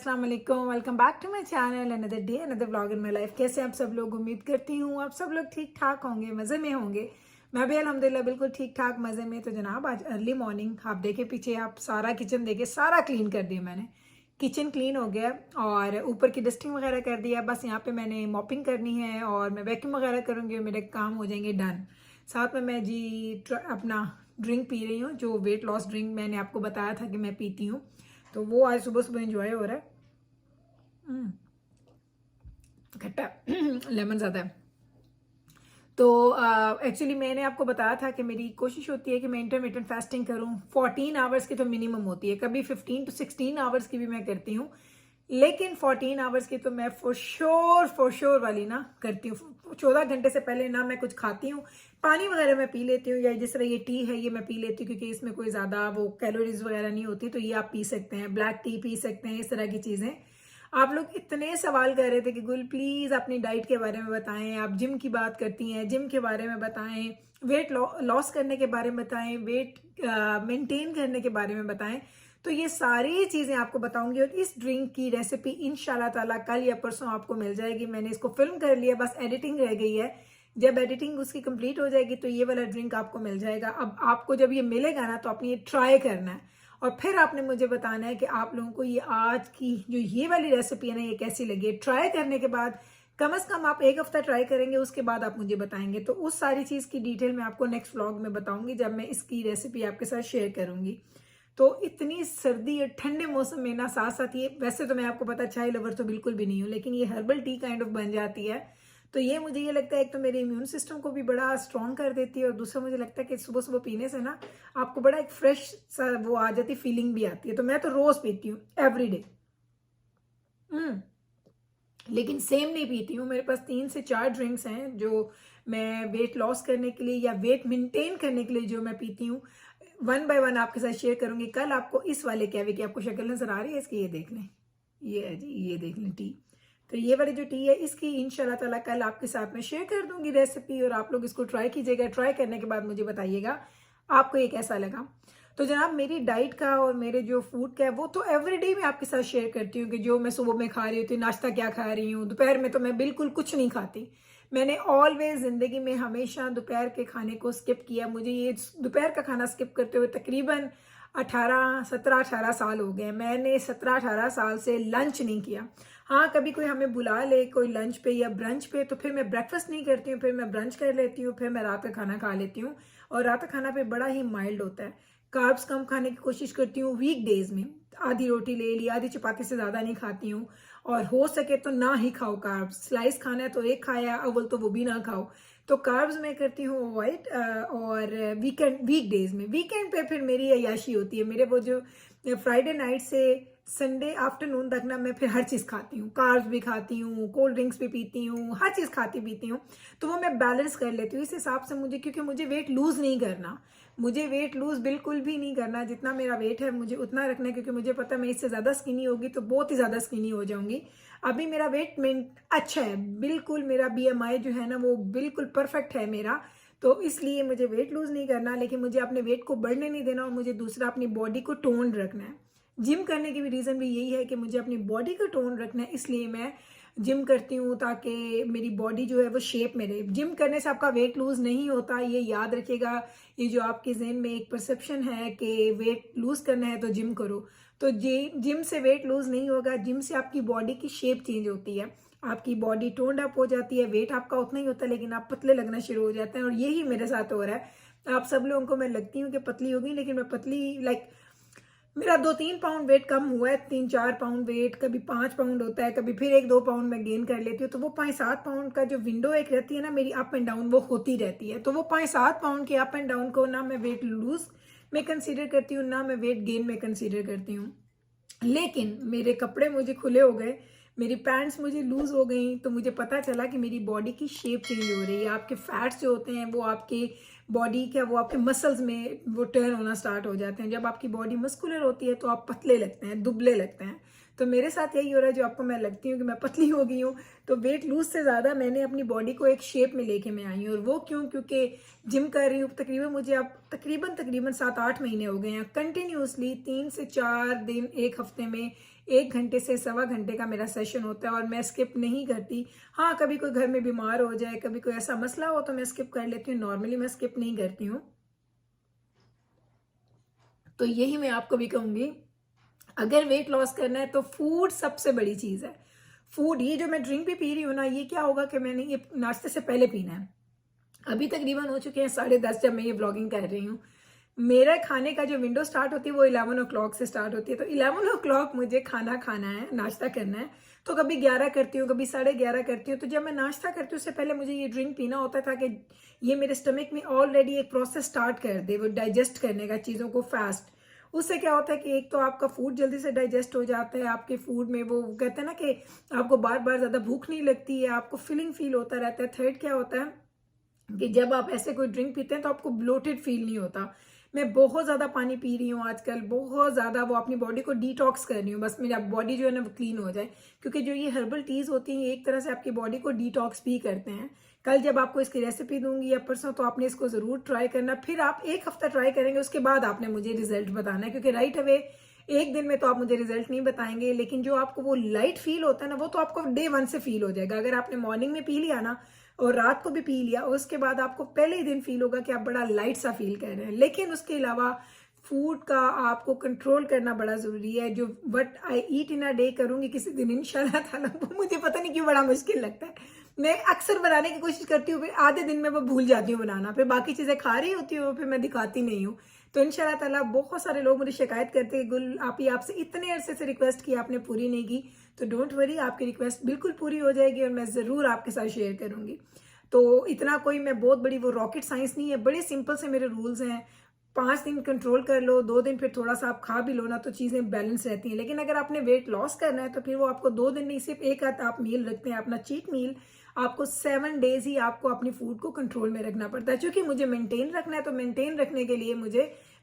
अस्सलाम वालेकुम, welcome back to my channel. Another day another vlog in my life. कैसे आप सब लोग? उम्मीद करती हूँ आप सब लोग ठीक ठाक होंगे, मज़े में होंगे। मैं भी अल्हम्दुलिल्लाह बिल्कुल ठीक ठाक मज़े में। तो जनाब आज अर्ली मॉर्निंग आप देखे पीछे, आप सारा किचन देखे, सारा क्लीन कर दिया मैंने। किचन क्लीन हो गया और ऊपर की डस्टिंग वगैरह कर दिया। बस यहाँ पे मैंने मॉपिंग करनी है और मैं वैक्यूम वगैरह करूँगी और मेरे काम हो जाएंगे डन। साथ में मैं जी अपना ड्रिंक पी रही हूँ, जो वेट लॉस ड्रिंक मैंने आपको बताया था कि मैं पीती हूँ। तो वो आज सुबह सुबह इंजॉय हो रहा है। खट्टा लेमन ज़्यादा है। तो एक्चुअली मैंने आपको बताया था कि मेरी कोशिश होती है कि मैं इंटरमिटेंट फास्टिंग करूं। 14 आवर्स की तो मिनिमम होती है, कभी 15 to 16 आवर्स की भी मैं करती हूँ, लेकिन 14 आवर्स की तो मैं फॉर श्योर वाली ना करती हूँ। 14 घंटे से पहले ना मैं कुछ खाती हूँ। पानी वगैरह मैं पी लेती हूँ, या जिस तरह ये टी है ये मैं पी लेती हूँ, क्योंकि इसमें कोई ज़्यादा वो कैलोरीज वगैरह नहीं होती, तो ये आप पी सकते हैं। ब्लैक टी पी सकते हैं, इस तरह की चीज़ें। आप लोग इतने सवाल कर रहे थे कि गुल प्लीज़ अपनी डाइट के बारे में बताएं, आप जिम की बात करती हैं, जिम के बारे में बताएं, वेट लॉस करने के बारे में बताएं, वेट मेंटेन करने के बारे में बताएं। तो ये सारी चीज़ें आपको बताऊंगी और इस ड्रिंक की रेसिपी इंशाल्लाह ताला कल या परसों आपको मिल जाएगी। मैंने इसको फिल्म कर लिया, बस एडिटिंग रह गई है। जब एडिटिंग उसकी कंप्लीट हो जाएगी तो ये वाला ड्रिंक आपको मिल जाएगा। अब आपको जब ये मिलेगा ना तो आपने ये ट्राई करना है और फिर आपने मुझे बताना है कि आप लोगों को ये आज की जो ये वाली रेसिपी है ना, ये कैसी लगी है। ट्राई करने के बाद कम से कम आप एक हफ्ता ट्राई करेंगे, उसके बाद आप मुझे बताएंगे। तो उस सारी चीज़ की डिटेल मैं आपको नेक्स्ट व्लॉग में बताऊंगी, जब मैं इसकी रेसिपी आपके साथ शेयर करूंगी। तो इतनी सर्दी और ठंडे मौसम में ना, साथ साथ ये, वैसे तो मैं आपको पता चाय लवर तो बिल्कुल भी नहीं हूँ, लेकिन ये हर्बल टी काइंड ऑफ बन जाती है। तो ये मुझे ये लगता है एक तो मेरे इम्यून सिस्टम को भी बड़ा स्ट्रॉन्ग कर देती है, और दूसरा मुझे लगता है कि सुबह सुबह पीने से ना आपको बड़ा एक फ्रेश सा वो आ जाती, फीलिंग भी आती है। तो मैं तो रोज पीती हूँ, एवरी डे। लेकिन सेम नहीं पीती हूँ। मेरे पास 3 से 4 ड्रिंक्स हैं जो मैं वेट लॉस करने के लिए या वेट मेंटेन करने के लिए जो मैं पीती हूँ। वन बाय वन आपके साथ शेयर करूंगी। कल आपको इस वाले कैवे की आपको शक्ल नजर आ रही है इसकी, ये देख लें, ये है जी, ये देख लें टी। तो ये वाली जो टी है इसकी इंशाल्लाह ताला कल आपके साथ में शेयर कर दूंगी रेसिपी, और आप लोग इसको ट्राई कीजिएगा। ट्राई करने के बाद मुझे बताइएगा आपको ये कैसा लगा। तो जनाब मेरी डाइट का और मेरे जो फूड का है वो तो एवरीडे मैं आपके साथ शेयर करती हूँ कि जो मैं सुबह में खा रही होती हूँ, नाश्ता क्या खा रही हूँ, दोपहर में तो मैं बिल्कुल कुछ नहीं खाती। मैंने ऑलवेज जिंदगी में हमेशा दोपहर के खाने को स्किप किया। मुझे ये दोपहर का खाना स्किप करते हुए तकरीबन 17-18 साल हो गए। मैंने 17-18 साल से लंच नहीं किया। हाँ, कभी कोई हमें बुला ले कोई लंच पे या ब्रंच पे, तो फिर मैं ब्रेकफास्ट नहीं करती हूँ, फिर मैं ब्रंच कर लेती हूँ, फिर मैं रात का खाना खा लेती हूँ। और रात का खाना पे बड़ा ही माइल्ड होता है। कार्ब्स कम खाने की कोशिश करती हूँ वीक डेज में। आधी रोटी ले ली, आधी चपाती से ज़्यादा नहीं खाती हूँ, और हो सके तो ना ही खाओ कार्ब्स। स्लाइस खाना है तो एक खाया, अव्वल तो वो भी ना खाओ। तो कार्ब्स मैं करती हूँ अवॉइड। और वीक डेज में, वीकेंड पे फिर मेरी अयाशी होती है। मेरे वो जो फ्राइडे नाइट से संडे आफ्टरनून तक ना मैं फिर हर चीज़ खाती हूँ, कार्ब्स भी खाती हूँ, कोल्ड ड्रिंक्स भी पीती हूँ, हर चीज़ खाती पीती हूँ। तो वो मैं बैलेंस कर लेती हूँ इस हिसाब से। मुझे, क्योंकि मुझे वेट लूज़ नहीं करना, मुझे वेट लूज बिल्कुल भी नहीं करना। जितना मेरा वेट है मुझे उतना रखना है, क्योंकि मुझे पता है मैं इससे ज़्यादा स्किनी होगी तो बहुत ही ज़्यादा स्किनी हो जाऊंगी। अभी मेरा वेट अच्छा है बिल्कुल, मेरा बीएमआई जो है ना वो बिल्कुल परफेक्ट है मेरा। तो इसलिए मुझे वेट लूज नहीं करना, लेकिन मुझे अपने वेट को बढ़ने नहीं देना, और मुझे दूसरा अपनी बॉडी को टोन रखना है। जिम करने की भी रीज़न भी यही है कि मुझे अपनी बॉडी को टोन रखना है, इसलिए मैं जिम करती हूँ, ताकि मेरी बॉडी जो है वो शेप में रहे। जिम करने से आपका वेट लूज नहीं होता, ये याद रखिएगा। ये जो आपके जहन में एक परसेप्शन है कि वेट लूज करना है तो जिम करो, तो जिम से वेट लूज नहीं होगा। जिम से आपकी बॉडी की शेप चेंज होती है, आपकी बॉडी टोन्ड अप हो जाती है। वेट आपका उतना ही होता है, लेकिन आप पतले लगना शुरू हो जाते हैं, और यही मेरे साथ हो रहा है। आप सब लोगों को मैं लगती हूँ कि पतली होगी, लेकिन मैं पतली मेरा 2-3 पाउंड वेट कम हुआ है। 3-4 पाउंड वेट, कभी 5 पाउंड होता है, कभी फिर 1-2 पाउंड मैं गेन कर लेती हूँ। तो वो 5-7 पाउंड का जो विंडो एक रहती है ना मेरी अप एंड डाउन, वो होती रहती है। तो वो 5-7 पाउंड के अप एंड डाउन को ना मैं वेट लूज में कंसीडर करती हूँ, ना मैं वेट गेन में कंसीडर करती हूँ। लेकिन मेरे कपड़े मुझे खुले हो गए, मेरी पैंट्स मुझे लूज हो गई, तो मुझे पता चला कि मेरी बॉडी की शेप चेंज हो रही है। आपके फैट्स जो होते हैं वो आपके बॉडी क्या, वो आपके मसल्स में वो टर्न होना स्टार्ट हो जाते हैं। जब आपकी बॉडी मस्कुलर होती है तो आप पतले लगते हैं, दुबले लगते हैं। तो मेरे साथ यही हो रहा है, जो आपको मैं लगती हूँ कि मैं पतली हो गई हूँ। तो वेट लूज से ज़्यादा मैंने अपनी बॉडी को एक शेप में लेके मैं आई हूँ। और वो क्यों? क्योंकि जिम कर रही हूँ तकरीबन, मुझे अब तकरीबन 7-8 महीने हो गए हैं कंटिन्यूसली, 3 से 4 दिन एक हफ्ते में 1 घंटे से सवा घंटे का मेरा सेशन होता है और मैं स्किप नहीं करती। हाँ, कभी कोई घर में बीमार हो जाए, कभी कोई ऐसा मसला हो तो मैं स्किप कर लेती हूँ, नॉर्मली मैं स्किप नहीं करती हूँ। तो यही मैं आपको भी कहूँगी, अगर वेट लॉस करना है तो फूड सबसे बड़ी चीज़ है। फूड, ये जो मैं ड्रिंक भी पी रही हूँ ना, ये क्या होगा कि मैंने ये नाश्ते से पहले पीना है। अभी तकरीबन हो चुके हैं 10:30 जब मैं ये व्लॉगिंग कर रही हूँ। मेरा खाने का जो विंडो स्टार्ट होती है वो 11 ओ क्लॉक से स्टार्ट होती है। तो 11 ओ क्लॉक मुझे खाना खाना है, नाश्ता करना है। तो कभी 11 करती हूँ, कभी 11:30 करती हूँ। तो जब मैं नाश्ता करती हूँ उससे पहले मुझे ये ड्रिंक पीना होता था कि ये मेरे स्टमक में ऑलरेडी एक प्रोसेस स्टार्ट कर दे, वो डाइजेस्ट करने का चीज़ों को फास्ट। उससे क्या होता है कि एक तो आपका फूड जल्दी से डाइजेस्ट हो जाता है, आपके फूड में वो कहते हैं ना कि आपको बार बार ज़्यादा भूख नहीं लगती है, आपको फिलिंग फील होता रहता है। थर्ड क्या होता है कि जब आप ऐसे कोई ड्रिंक पीते हैं तो आपको ब्लोटेड फील नहीं होता। मैं बहुत ज़्यादा पानी पी रही हूँ आजकल, बहुत ज़्यादा, वो अपनी बॉडी को डिटॉक्स कर रही हूँ, बस मेरा बॉडी जो है ना वो क्लीन हो जाए। क्योंकि जो ये हर्बल टीज़ होती हैं, ये एक तरह से आपकी बॉडी को डिटॉक्स भी करते हैं। कल जब आपको इसकी रेसिपी दूंगी या परसों, तो आपने इसको ज़रूर ट्राई करना। फिर आप 1 हफ्ता ट्राई करेंगे, उसके बाद आपने मुझे रिजल्ट बताना है, क्योंकि राइट अवे एक दिन में तो आप मुझे रिजल्ट नहीं बताएंगे, लेकिन जो आपको वो लाइट फील होता है ना, वो तो आपको डे 1 से फील हो जाएगा। अगर आपने मॉर्निंग में पी लिया ना और रात को भी पी लिया, उसके बाद आपको पहले ही दिन फील होगा कि आप बड़ा लाइट सा फील कर रहे हैं। लेकिन उसके अलावा फूड का आपको कंट्रोल करना बड़ा ज़रूरी है। जो what I eat in a day करूँगी किसी दिन इंशाल्लाह ताला, वो मुझे पता नहीं क्यों बड़ा मुश्किल लगता है। मैं अक्सर बनाने की कोशिश करती हूँ, फिर आधे दिन में वो भूल जाती हूँ बनाना, फिर बाकी चीज़ें खा रही होती हूँ, फिर मैं दिखाती नहीं हूँ। तो इंशाल्लाह ताला बहुत सारे लोग मुझे शिकायत करते हैं, गुल आप ही आपसे इतने अरसे से रिक्वेस्ट की, आपने पूरी नहीं की। तो डोंट वरी, आपकी रिक्वेस्ट बिल्कुल पूरी हो जाएगी और मैं ज़रूर आपके साथ शेयर करूँगी। तो इतना कोई मैं बहुत बड़ी वो रॉकेट साइंस नहीं है, बड़े सिंपल से मेरे रूल्स हैं। 5 दिन कंट्रोल कर लो, 2 दिन फिर थोड़ा सा आप खा भी लो ना, तो चीज़ें बैलेंस रहती हैं। लेकिन अगर आपने वेट लॉस करना है तो फिर वो आपको 2 दिन नहीं, सिर्फ एक आध आप मील रखते हैं, अपना चीट मील। आपको 7 डेज ही आपको अपनी फूड को कंट्रोल में रखना पड़ता है। क्योंकि मुझे मेंटेन रखना है, तो मेंटेन रखने के लिए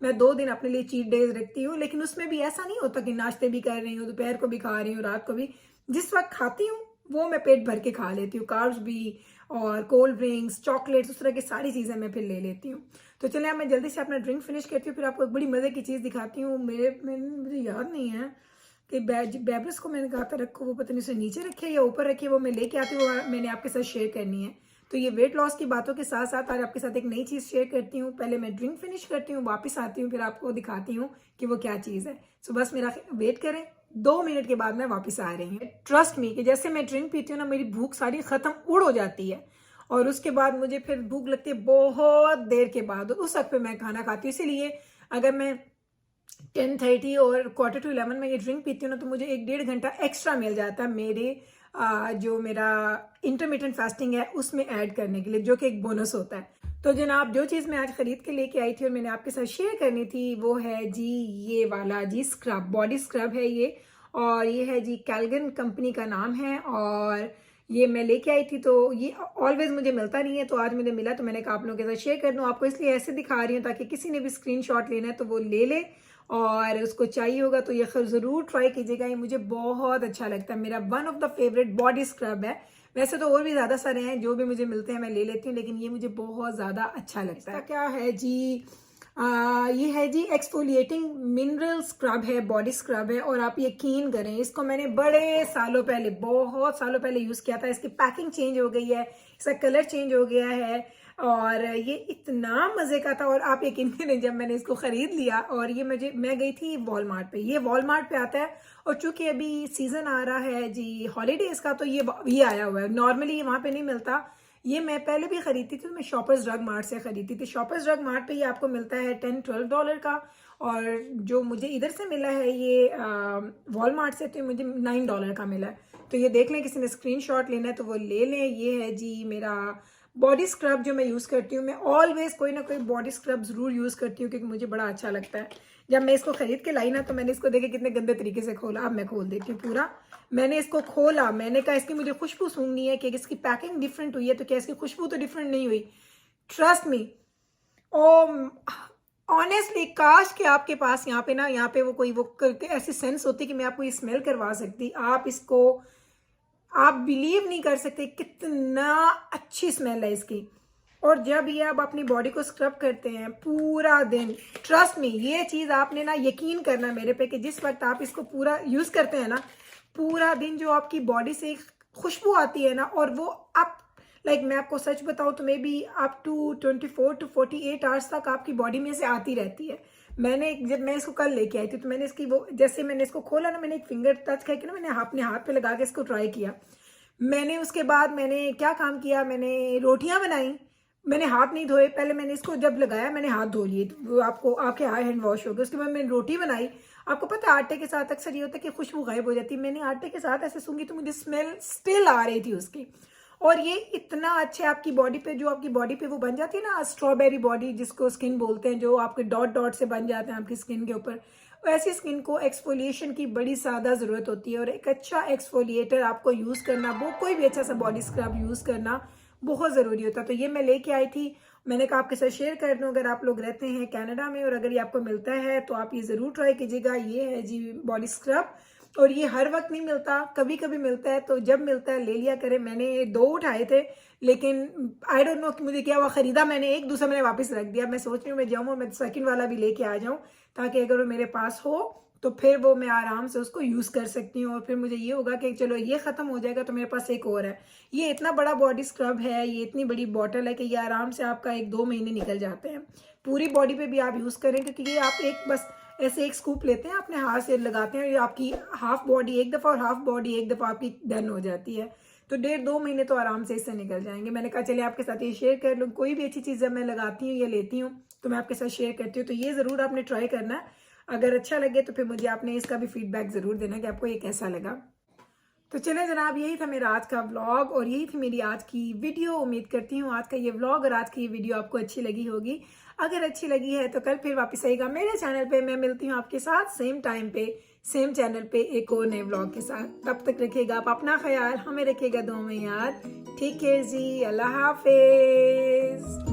मैं 2 दिन अपने लिए चीट डेज रखती हूँ। लेकिन उसमें भी ऐसा नहीं होता कि नाश्ते भी कर रही हूँ, दोपहर को भी खा रही हूँ, रात को भी। जिस वक्त खाती हूँ वो मैं पेट भर के खा लेती हूँ, कार्ब्स भी और कोल्ड ड्रिंक्स, चॉकलेट्स, उस तरह की सारी चीज़ें मैं फिर ले लेती हूँ। तो चलिए अब मैं जल्दी से अपना ड्रिंक फिनिश करती हूँ, फिर आपको एक बड़ी मज़े की चीज़ दिखाती हूँ। मुझे याद नहीं है कि बेबरस को मैंने कहा था रखो, वो पता नहीं उसे नीचे रखे या ऊपर रखे, वो मैं लेके आती हूँ, मैंने आपके साथ शेयर करनी है। तो ये वेट लॉस की बातों के साथ साथ आज आपके साथ एक नई चीज़ शेयर करती हूँ। पहले मैं ड्रिंक फिनिश करती हूँ, वापस आती हूँ, फिर आपको दिखाती हूँ कि वो क्या चीज़ है। सो बस मेरा वेट करें, 2 मिनट के बाद मैं वापस आ रही हूँ। ट्रस्ट मी कि जैसे मैं ड्रिंक पीती हूँ ना, मेरी भूख सारी ख़त्म उड़ हो जाती है और उसके बाद मुझे फिर भूख लगती है बहुत देर के बाद, और उस वक्त पे मैं खाना खाती हूँ। इसीलिए अगर मैं 10:30 और 11:45 में ये ड्रिंक पीती हूँ ना, तो मुझे 1-1.5 घंटा एक्स्ट्रा मिल जाता है मेरे जो मेरा इंटरमिटेंट फास्टिंग है उसमें ऐड करने के लिए, जो कि एक बोनस होता है। तो जनाब, जो चीज़ मैं आज ख़रीद के लेके आई थी और मैंने आपके साथ शेयर करनी थी, वो है जी ये वाला जी स्क्रब, बॉडी स्क्रब है ये। और ये है जी कैल्गन कंपनी का नाम है, और ये मैं लेके आई थी। तो ये ऑलवेज मुझे मिलता नहीं है, तो आज मुझे मिला तो मैंने कहा आप लोगों के साथ शेयर कर दूँ। आपको इसलिए ऐसे दिखा रही हूँ ताकि किसी ने भी स्क्रीनशॉट लेना है तो वो ले ले, और उसको चाहिए होगा तो ये ज़रूर ट्राई कीजिएगा। ये मुझे बहुत अच्छा लगता है, मेरा one of the favourite body scrub है। वैसे तो और भी ज़्यादा सारे हैं, जो भी मुझे मिलते हैं मैं ले लेती हूँ, लेकिन ये मुझे बहुत ज़्यादा अच्छा लगता है। क्या है जी, ये है जी एक्सफोलिएटिंग मिनरल स्क्रब है, बॉडी स्क्रब है। और आप यकीन करें, इसको मैंने बड़े सालों पहले, बहुत सालों पहले यूज़ किया था। इसकी पैकिंग चेंज हो गई है, इसका कलर चेंज हो गया है, और ये इतना मज़े का था। और आप यकीन करें, जब मैंने इसको ख़रीद लिया और ये मैं गई थी वॉलमार्ट पे, ये वॉलमार्ट पे आता है। और चूंकि अभी सीज़न आ रहा है जी हॉलीडेज़ का, तो ये आया हुआ है, नॉर्मली ये वहाँ पे नहीं मिलता। ये मैं पहले भी खरीदती थी, तो मैं शॉपर्स ड्रग मार्ट से खरीदती थी। शॉपर्स ड्रग मार्ट पे ये आपको मिलता है $10-12 का, और जो मुझे इधर से मिला है ये वॉलमार्ट से, तो मुझे $9 का मिला है। तो ये देख लें, किसी ने स्क्रीनशॉट लेना है तो वो ले लें। ये है जी मेरा बॉडी स्क्रब जो मैं यूज़ करती हूँ। मैं ऑलवेज कोई ना कोई बॉडी स्क्रब ज़रूर यूज़ करती हूँ, क्योंकि मुझे बड़ा अच्छा लगता है। जब मैं इसको खरीद के लाई ना, तो मैंने इसको देखे कितने गंदे तरीके से खोला। अब मैं खोल देती हूँ पूरा। मैंने इसको खोला, मैंने कहा इसकी मुझे खुशबू सूंघनी है कि इसकी पैकिंग डिफरेंट हुई है, तो क्या इसकी खुशबू तो डिफरेंट नहीं हुई। ट्रस्ट मी, ओ ऑनेस्टली, काश कि आपके पास यहाँ पे वो कोई ऐसी सेंस होती कि मैं आपको ये स्मेल करवा सकती। आप बिलीव नहीं कर सकते कितना अच्छी स्मेल है इसकी। और जब ये आप अपनी बॉडी को स्क्रब करते हैं पूरा दिन, ट्रस्ट मी, ये चीज़ आपने ना यकीन करना मेरे पे कि जिस वक्त आप इसको पूरा यूज़ करते हैं ना, पूरा दिन जो आपकी बॉडी से खुशबू आती है ना, और वो आप मैं आपको सच बताऊँ तो maybe up to 24 to 48 hours तक आपकी बॉडी में से आती रहती है। जब मैं इसको कल लेके आई थी तो मैंने इसकी वो, जैसे मैंने इसको खोला ना, मैंने एक फिंगर टच करके ना मैंने अपने हाथ पे लगा के इसको ट्राई किया। मैंने उसके बाद मैंने क्या काम किया, मैंने रोटियां बनाई, मैंने हाथ नहीं धोए, पहले मैंने इसको जब लगाया मैंने हाथ धो लिए, वो आपको आपके हैंड वॉश हो गए। उसके बाद मैंने रोटी बनाई। आपको पता है आटे के साथ अक्सर ये होता है कि खुशबू गायब हो जाती है, मैंने आटे के साथ ऐसे सूंघी तो मुझे स्मेल स्टिल आ रही थी उसकी। और ये इतना अच्छा आपकी बॉडी पे, जो आपकी बॉडी पे वो बन जाती है ना स्ट्रॉबेरी बॉडी जिसको स्किन बोलते हैं, जो आपके डॉट डॉट से बन जाते हैं आपकी स्किन के ऊपर, ऐसी स्किन को एक्सफोलिएशन की बड़ी ज़्यादा ज़रूरत होती है। और एक अच्छा एक्सफोलिएटर आपको यूज़ करना, वो कोई भी अच्छा सा बॉडी स्क्रब यूज़ करना बहुत ज़रूरी होता है। तो ये मैं लेके आई थी, मैंने कहा आपके साथ शेयर कर दूँ। अगर आप लोग रहते हैं कनाडा में और अगर ये आपको मिलता है तो आप ये ज़रूर ट्राई कीजिएगा। ये है जी बॉडी स्क्रब, और ये हर वक्त नहीं मिलता, कभी कभी मिलता है, तो जब मिलता है ले लिया करें। मैंने 2 उठाए थे, लेकिन आई डोंट नो कि मुझे क्या हुआ, ख़रीदा मैंने एक, दूसरा मैंने वापस रख दिया। मैं सोच रही हूँ मैं जाऊँ और मैं सेकंड वाला भी लेके आ जाऊँ, ताकि अगर वो मेरे पास हो तो फिर वो मैं आराम से उसको यूज़ कर सकती हूँ। और फिर मुझे ये होगा कि चलो ये ख़त्म हो जाएगा तो मेरे पास एक और है। ये इतना बड़ा बॉडी स्क्रब है, ये इतनी बड़ी बॉटल है कि ये आराम से आपका 1-2 महीने निकल जाते हैं। पूरी बॉडी पे भी आप यूज़ करें, क्योंकि ये आप एक बस ऐसे एक स्कूप लेते हैं, अपने हाथ से लगाते हैं, ये आपकी हाफ बॉडी एक दफ़ा और हाफ बॉडी एक दफ़ा आपकी डन हो जाती है। तो 1.5-2 महीने तो आराम से इससे निकल जाएंगे। मैंने कहा चलिए आपके साथ ये शेयर कर लूँ। कोई भी अच्छी चीज़ जब मैं लगाती हूँ या लेती हूँ तो मैं आपके साथ शेयर करती हूँ। तो ये ज़रूर आपने ट्राई करना है। अगर अच्छा लगे तो फिर मुझे आपने इसका भी फीडबैक ज़रूर देना कि आपको ये कैसा लगा। तो चलें जनाब, यही था मेरा आज का व्लॉग और यही थी मेरी आज की वीडियो। उम्मीद करती हूँ आज का ये व्लॉग और आज की ये वीडियो आपको अच्छी लगी होगी। अगर अच्छी लगी है तो कल फिर वापस आएगा मेरे चैनल पे। मैं मिलती हूँ आपके साथ सेम टाइम पे सेम चैनल पे एक और नए व्लॉग के साथ। तब तक रखिएगा आप अपना ख्याल, हमें रखिएगा दुआ में याद। ठीक है जी, अल्लाह हाफिज।